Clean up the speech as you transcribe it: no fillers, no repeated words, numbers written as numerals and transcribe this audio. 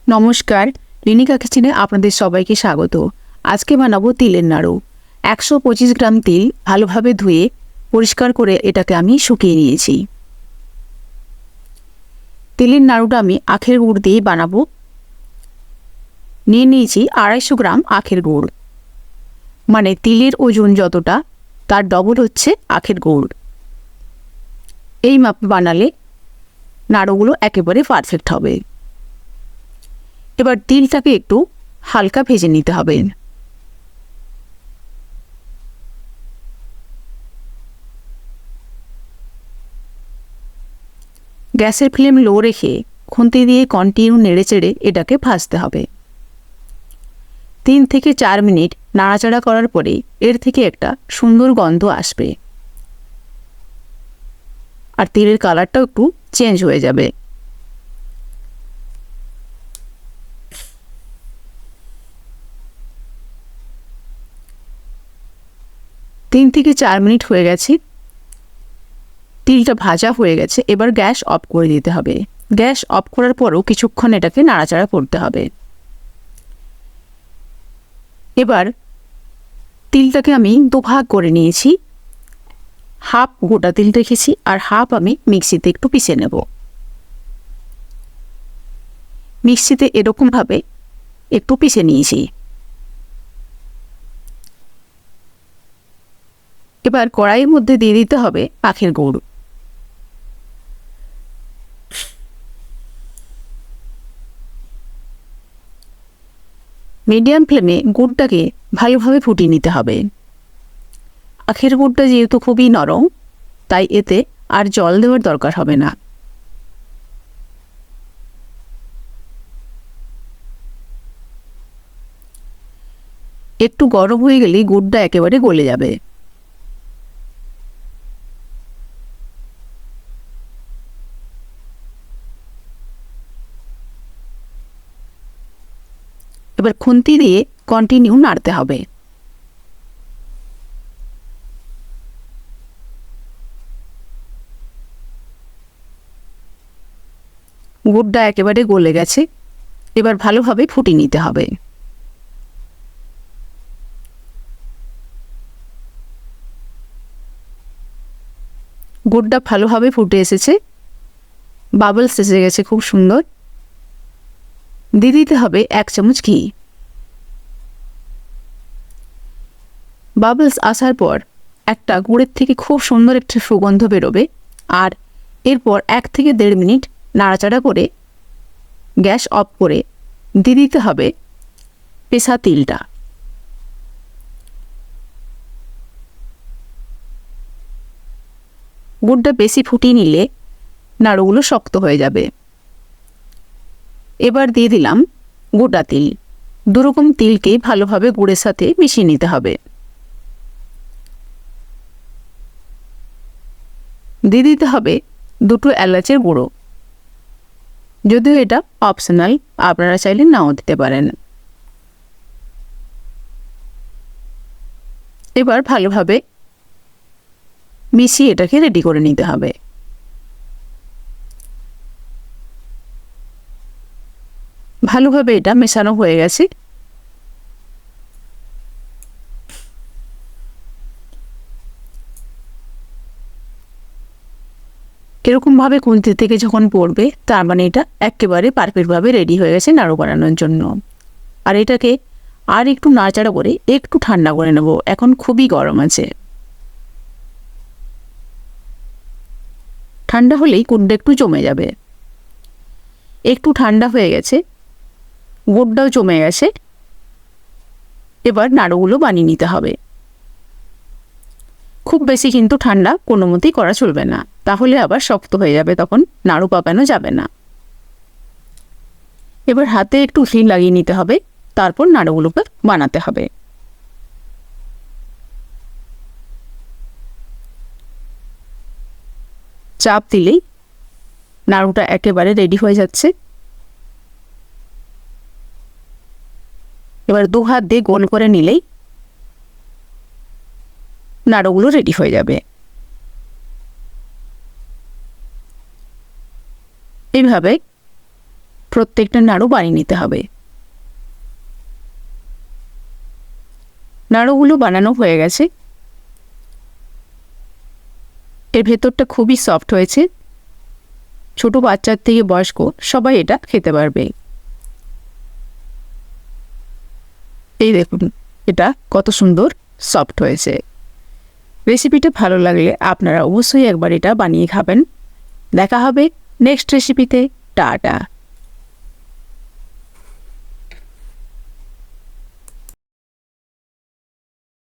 নমস্কার, লিনিকা কিচেনে আপনাদের সবাইকে স্বাগত। আজকে বানাবো তিলের নাড়ু। 125 গ্রাম তিল ভালোভাবে ধুয়ে পরিষ্কার করে এটাকে আমি শুকিয়ে নিয়েছি। তিলের নাড়ুটা আমি আখের গুড় দিয়ে বানাবো। নিয়ে নিয়েছি 250 গ্রাম আখের গুড়, মানে তিলের ওজন যতটা তার ডবল হচ্ছে আখের গুড়। এই মাপে বানালে নাড়ুগুলো একেবারে পারফেক্ট হবে। এবার তিলটাকে একটু হালকা ভেজে নিতে হবে। গ্যাসের ফ্লেম লো রেখে খুন্তি দিয়ে কন্টিনিউ নেড়েচেড়ে এটাকে ভাজতে হবে। 3 থেকে 4 মিনিট নাড়াচাড়া করার পরে এর থেকে একটা সুন্দর গন্ধ আসবে আর তিলের কালারটাও একটু চেঞ্জ হয়ে যাবে। তিন থেকে 4 মিনিট হয়ে গেছে, তিলটা ভাজা হয়ে গেছে। এবার গ্যাস অফ করে দিতে হবে। গ্যাস অফ করার পরও কিছুক্ষণ এটাকে নাড়াচাড়া করতে হবে। এবার তিলটাকে আমি দুভাগ করে নিয়েছি। হাফ গোটা তিল রেখেছি আর হাফ আমি মিক্সিতে একটু পিষে নেব। মিক্সিতে এরকমভাবে একটু পিষে নিয়েছি। এবার কড়াইয়ের মধ্যে দিয়ে দিতে হবে আখের গুড়। মিডিয়াম ফ্লেমে গুড়টাকে ভালোভাবে ফুটিয়ে নিতে হবে। আখের গুড়টা যেহেতু খুবই নরম, তাই এতে আর জল দেওয়ার দরকার হবে না। একটু গরম হয়ে গেলেই গুড়টা একেবারে গলে যাবে। এবার খুন্তি দিয়ে কন্টিনিউ নাড়তে হবে। গুড়টা একেবারে গলে গেছে। এবার ভালোভাবে ফুটিয়ে নিতে হবে। গুড়টা ভালোভাবে ফুটে এসেছে, বাবলস এসে গেছে খুব সুন্দর। দিয়ে দিতে হবে 1 চামচ ঘি। বাবলস আসার পর একটা গুড়ের থেকে খুব সুন্দর একটা সুগন্ধ বেরোবে। আর এরপর 1 থেকে 1.5 মিনিট নাড়াচাড়া করে গ্যাস অফ করে দিয়ে দিতে হবে পেষা তিলটা। গুড়টা বেশি ফুটিয়ে নিলে নাড়ুগুলো শক্ত হয়ে যাবে। এবার দিয়ে দিলাম গোটা তিল। দুরকম তিলকে ভালোভাবে গুড়ের সাথে মিশিয়ে নিতে হবে। দিয়ে দিতে হবে 2 এলাচের গুঁড়ো, যদিও এটা অপশনাল, আপনারা চাইলে নাও দিতে পারেন। এবার ভালোভাবে মিশিয়ে এটাকে রেডি করে নিতে হবে। ভালোভাবে এটা মেশানো হয়ে গেছে। এরকমভাবে খুন্তি থেকে যখন পড়বে তার মানে এটা একেবারে পারফেক্টভাবে রেডি হয়ে গেছে নাড়ু বানানোর জন্য। আর এটাকে আর একটু নাড়াচাড়া করে একটু ঠান্ডা করে নেব। এখন খুবই গরম আছে। ঠান্ডা হলেই গুড়টা একটু জমে যাবে। একটু ঠান্ডা হয়ে গেছে, গুড়টাও জমে গেছে। এবার নাড়ুগুলো বানিয়ে নিতে হবে। খুব বেশি কিন্তু ঠান্ডা কোনো মতেই করা চলবে না, তাহলে আবার শক্ত হয়ে যাবে, তখন নাড়ু পাকানো যাবে না। এবার হাতে একটু ঘি লাগিয়ে নিতে হবে, তারপর নাড়ুগুলোকে বানাতে হবে। চাপ দিলেই নাড়ুটা একেবারে রেডি হয়ে যাচ্ছে। এবার 2 হাত দিয়ে গোল করে নিলেই নাড়ুগুলো রেডি হয়ে যাবে। এইভাবে প্রত্যেকটা নাড়ু বানিয়ে নিতে হবে। নাড়ুগুলো বানানো হয়ে গেছে। এর ভেতরটা খুবই সফট হয়েছে। ছোট বাচ্চার থেকে বয়স্ক সবাই এটা খেতে পারবে। এই দেখুন এটা কত সুন্দর সফট হয়েছে। রেসিপিটা ভালো লাগলে আপনারা অবশ্যই একবার এটা বানিয়ে খাবেন। দেখা হবে নেক্সট রেসিপিতে। টাটা।